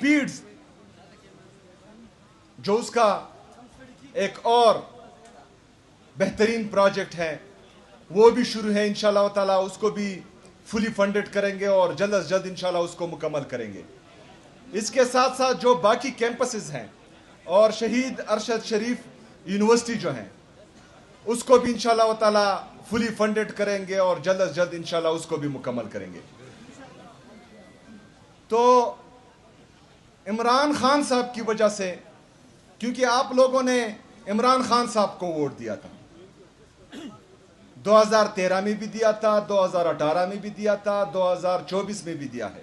Pads جو اس کا ایک اور بہترین پروجیکٹ ہے وہ بھی شروع ہے انشاءاللہ تعالی. اس کو بھی فلی فنڈڈ کریں گے اور جلد از جلد انشاءاللہ اس کو مکمل کریں گے. اس کے ساتھ ساتھ جو باقی کیمپسز ہیں اور شہید ارشد شریف یونیورسٹی جو ہیں اس کو بھی انشاءاللہ تعالی فلی فنڈڈ کریں گے اور جلد از جلد انشاءاللہ اس کو بھی مکمل کریں گے. تو عمران خان صاحب کی وجہ سے، کیونکہ آپ لوگوں نے عمران خان صاحب کو ووٹ دیا تھا، 2013 میں بھی دیا تھا، 2018 میں بھی دیا تھا، 2024 میں بھی دیا ہے.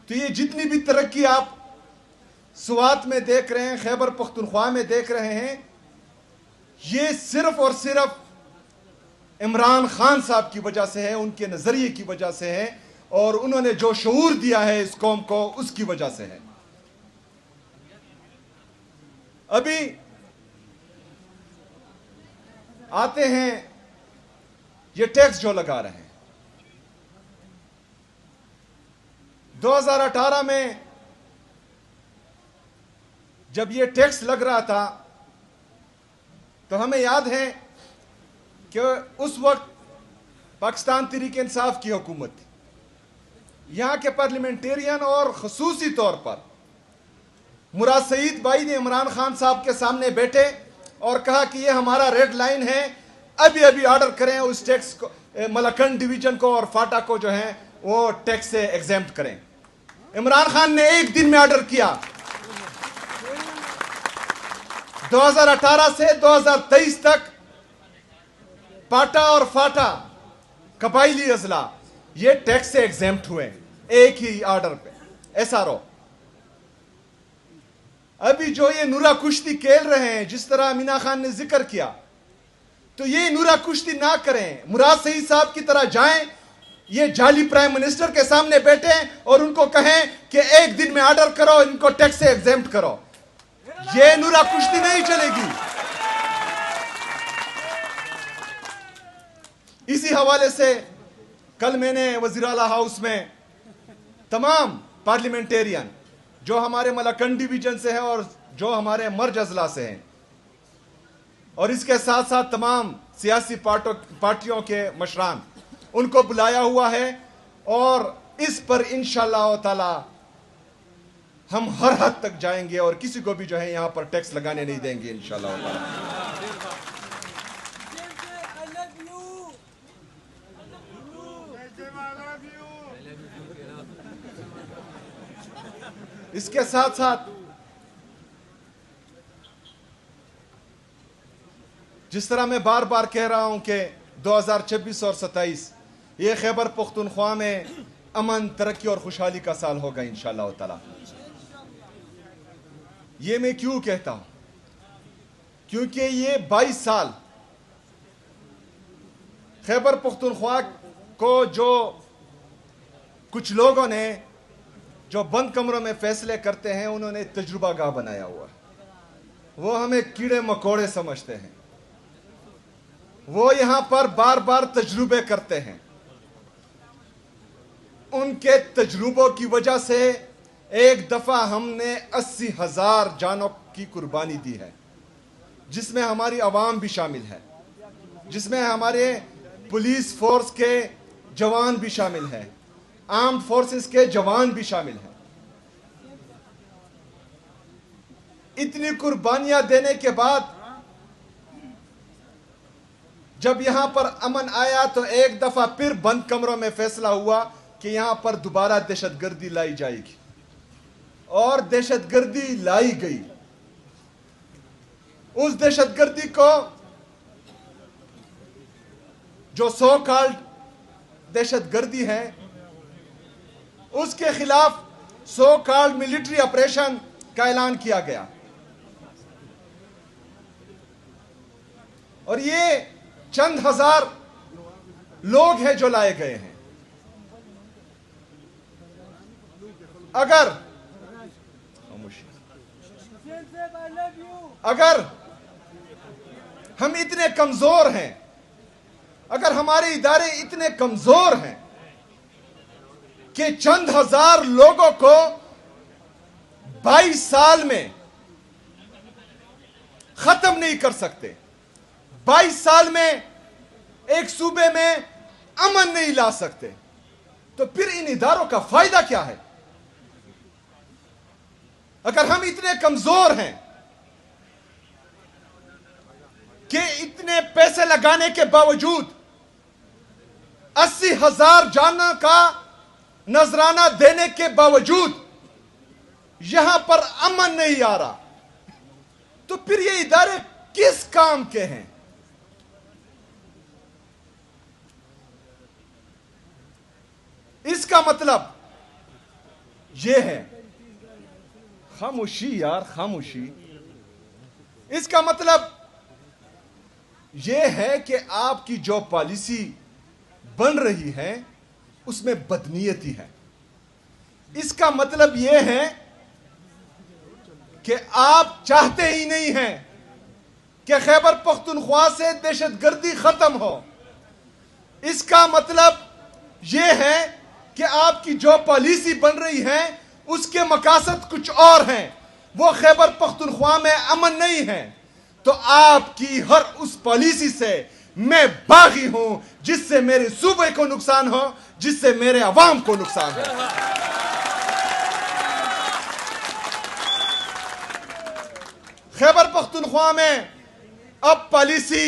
تو یہ جتنی بھی ترقی آپ سوات میں دیکھ رہے ہیں، خیبر پختونخوا میں دیکھ رہے ہیں، یہ صرف اور صرف عمران خان صاحب کی وجہ سے ہے، ان کے نظریے کی وجہ سے ہے، اور انہوں نے جو شعور دیا ہے اس قوم کو اس کی وجہ سے ہے. ابھی آتے ہیں یہ ٹیکس جو لگا رہے ہیں. 2018 میں جب یہ ٹیکس لگ رہا تھا تو ہمیں یاد ہے کہ اس وقت پاکستان تحریک انصاف کی حکومت تھی. یہاں کے پارلیمنٹیرین اور خصوصی طور پر مراد سعید بھائی نے عمران خان صاحب کے سامنے بیٹھے اور کہا کہ یہ ہمارا ریڈ لائن ہے، ابھی آرڈر کریں اس ٹیکس کو، ملکنڈ ڈویژن کو اور فاٹا کو جو ہیں وہ ٹیکس سے ایگزیمپٹ کریں. عمران خان نے ایک دن میں آرڈر کیا. 2018 سے 2023 تک پاٹا اور فاٹا قبائلی اضلاع یہ ٹیکس سے ایگزیمپٹ ہوئے ایک ہی آرڈر پہ. ایسا رو ابھی جو یہ نورا کشتی کھیل رہے ہیں، جس طرح امینا خان نے ذکر کیا، تو یہ نورا کشتی نہ کریں. مراد سعید صاحب کی طرح جائیں، یہ جعلی پرائم منسٹر کے سامنے بیٹھیں اور ان کو کہیں کہ ایک دن میں آرڈر کرو، ان کو ٹیکس سے ایگزیمپٹ کرو. یہ نورا کشتی نہیں چلے گی. اسی حوالے سے کل میں نے وزیر اعلیٰ ہاؤس میں تمام پارلیمنٹیرین جو ہمارے ملکنڈ ڈویژن سے ہیں اور جو ہمارے مرج اضلاع سے ہیں، اور اس کے ساتھ ساتھ تمام سیاسی پارٹیوں کے مشران، ان کو بلایا ہوا ہے، اور اس پر انشاءاللہ تعالی ہم ہر حد تک جائیں گے اور کسی کو بھی جو ہے یہاں پر ٹیکس لگانے نہیں دیں گے انشاءاللہ تعالی. اس کے ساتھ ساتھ جس طرح میں بار بار کہہ رہا ہوں کہ 2026 اور 27 یہ خیبر پختونخوا میں امن، ترقی اور خوشحالی کا سال ہوگا انشاءاللہ تعالی. یہ میں کیوں کہتا ہوں؟ کیونکہ یہ 22 سال خیبر پختونخوا کو جو کچھ لوگوں نے جو بند کمروں میں فیصلے کرتے ہیں انہوں نے تجربہ گاہ بنایا ہوا ہے. وہ ہمیں کیڑے مکوڑے سمجھتے ہیں، وہ یہاں پر بار بار تجربے کرتے ہیں. ان کے تجربوں کی وجہ سے ایک دفعہ ہم نے 80,000 جانوں کی قربانی دی ہے، جس میں ہماری عوام بھی شامل ہے، جس میں ہمارے پولیس فورس کے جوان بھی شامل ہیں، آرمڈ فورسز کے جوان بھی شامل ہیں. اتنی قربانیاں دینے کے بعد جب یہاں پر امن آیا تو ایک دفعہ پھر بند کمروں میں فیصلہ ہوا کہ یہاں پر دوبارہ دہشت گردی لائی جائے گی، اور دہشت گردی لائی گئی. اس دہشت گردی کو جو سو کالڈ دہشت گردی ہے اس کے خلاف سو کالڈ ملٹری آپریشن کا اعلان کیا گیا، اور یہ چند ہزار لوگ ہیں جو لائے گئے ہیں. اگر ہم اتنے کمزور ہیں، اگر ہمارے ادارے اتنے کمزور ہیں کہ چند ہزار لوگوں کو 22 سال میں ختم نہیں کر سکتے، 22 سال میں ایک صوبے میں امن نہیں لا سکتے، تو پھر ان اداروں کا فائدہ کیا ہے؟ اگر ہم اتنے کمزور ہیں کہ اتنے پیسے لگانے کے باوجود 80,000 جانوں کا نذرانہ دینے کے باوجود یہاں پر امن نہیں آ رہا، تو پھر یہ ادارے کس کام کے ہیں؟ اس کا مطلب یہ ہے، خاموشی یار خاموشی، اس کا مطلب یہ ہے کہ آپ کی جو پالیسی بن رہی ہے اس میں بدنیتی ہے۔ اس کا مطلب یہ ہے کہ آپ چاہتے ہی نہیں ہیں کہ خیبر پختونخوا سے دہشت گردی ختم ہو۔ اس کا مطلب یہ ہے کہ آپ کی جو پالیسی بن رہی ہے اس کے مقاصد کچھ اور ہیں، وہ خیبر پختونخوا میں امن نہیں ہے۔ تو آپ کی ہر اس پالیسی سے میں باغی ہوں جس سے میرے صوبے کو نقصان ہو، جس سے میرے عوام کو نقصان ہو۔ خیبر پختونخوا میں اب پالیسی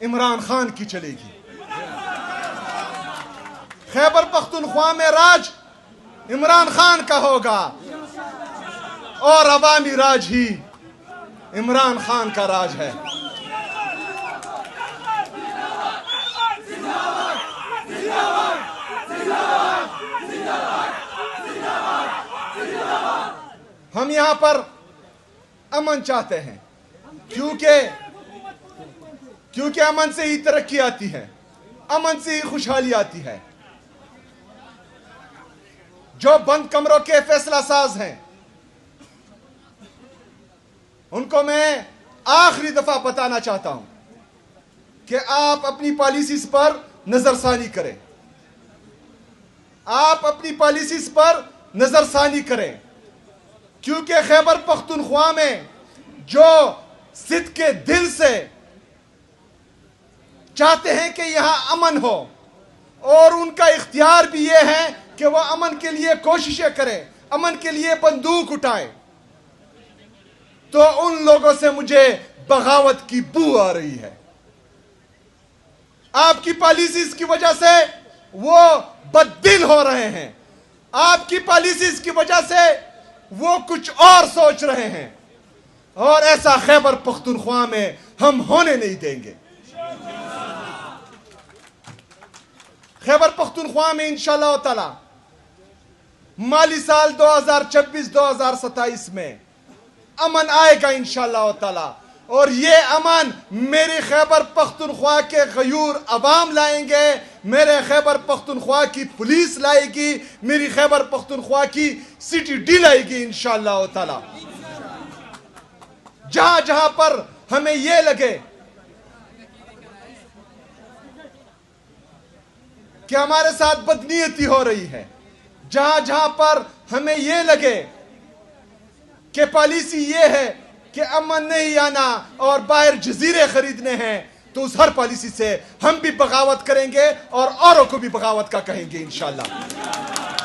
عمران خان کی چلے گی، خیبر پختونخوا میں راج عمران خان کا ہوگا، اور عوامی راج ہی عمران خان کا راج ہے۔ ہم یہاں پر امن چاہتے ہیں، کیونکہ امن سے ہی ترقی آتی ہے، امن سے ہی خوشحالی آتی ہے۔ جو بند کمروں کے فیصلہ ساز ہیں ان کو میں آخری دفعہ بتانا چاہتا ہوں کہ آپ اپنی پالیسیز پر نظر ثانی کریں، آپ اپنی پالیسیز پر نظر ثانی کریں، کیونکہ خیبر پختونخوا میں جو صدق کے دل سے چاہتے ہیں کہ یہاں امن ہو، اور ان کا اختیار بھی یہ ہے کہ وہ امن کے لیے کوششیں کریں، امن کے لیے بندوق اٹھائیں، تو ان لوگوں سے مجھے بغاوت کی بو آ رہی ہے۔ آپ کی پالیسیز کی وجہ سے وہ بددل ہو رہے ہیں، آپ کی پالیسیز کی وجہ سے وہ کچھ اور سوچ رہے ہیں، اور ایسا خیبر پختونخوا میں ہم ہونے نہیں دیں گے۔ خیبر پختونخوا میں انشاءاللہ تعالی مالی سال 2026-2027 میں امن آئے گا انشاءاللہ تعالی، اور یہ امن میرے خیبر پختونخوا کے غیور عوام لائیں گے، میرے خیبر پختونخوا کی پولیس لائے گی، میری خیبر پختونخوا کی سٹی ڈی لائے گی انشاءاللہ تعالی۔ جہاں جہاں پر ہمیں یہ لگے کہ ہمارے ساتھ بدنیتی ہو رہی ہے، جہاں جہاں پر ہمیں یہ لگے کہ پالیسی یہ ہے کہ امن نہیں آنا اور باہر جزیرے خریدنے ہیں، تو اس ہر پالیسی سے ہم بھی بغاوت کریں گے اور اوروں کو بھی بغاوت کا کہیں گے انشاءاللہ۔